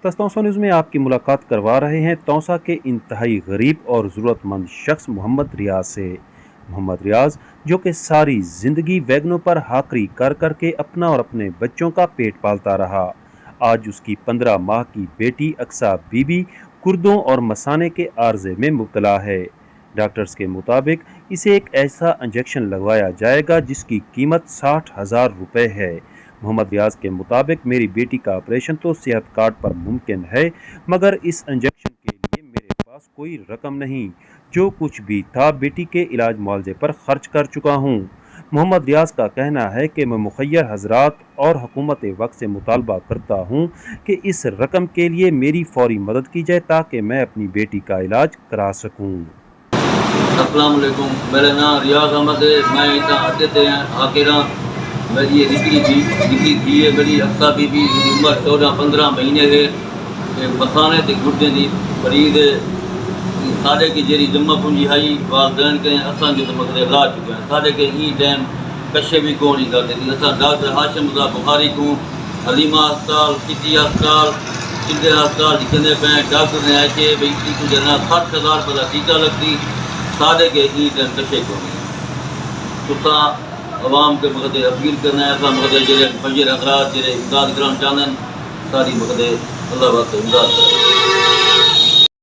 Taunsa news में आपकी मुलाकात करवा रहे हैं तौसा के इंतहाई गरीब और ज़रूरतमंद शख्स मोहम्मद रियाज से। मोहम्मद रियाज, जो कि सारी ज़िंदगी वैगनों पर हाकरी कर कर के अपना और अपने बच्चों का पेट पालता रहा, आज उसकी 15 माह की बेटी अक्सा बीबी कुर्दों और मसाने के आर्जे में मुब्तला है। डॉक्टर्स के मुताबिक इसे एक ऐसा इंजेक्शन लगवाया जाएगा जिसकी कीमत 60,000 रुपये है। मोहम्मद रियाज के मुताबिक मेरी बेटी का ऑपरेशन तो सेहत कार्ड पर मुमकिन है, मगर इस इंजेक्शन के लिए मेरे पास कोई रकम नहीं। जो कुछ भी था बेटी के इलाज मुआवजे पर खर्च कर चुका हूँ। मोहम्मद रियाज का कहना है कि मैं मुखय्यर हजरात और हुकूमत वक्त से मुतालबा करता हूँ कि इस रकम के लिए मेरी फौरी मदद की जाए ताकि मैं अपनी बेटी का इलाज करा सकूँ। अस्सलाम वालेकुम, मेरा नाम रियाज अहमद है। मैं इतना अड्डे से आके ना मेरी ये निकली थी है मेरी अक्सा बीबी, उम्र 14-15 महीने है। मसाने से गुर्दे की मरीज है। साढ़े की जेरी जम्मा पूंजी आई वालदैन के असा के तो मकदे ला चुके हैं। साढ़े के ई टाइम कशे भी कौन ही करते थी। असा डॉक्टर हाशिम बुखारी को हलीमा अस्पताल, सिटी अस्पताल, सिंधे अस्पताल लिखने पे डॉक्टर ने आके भाई कुछ ना 60,000 रुपये का टीका लगती। साढ़े के ई टाइम कशे कौन तुसा आवाम के मकदे अपील करना है। ऐसा मकदे जो फजर अखराज जो इमदाद कराना चाहते हैं, सारी मकदे अल्लाह वास्ते इमदाद करें।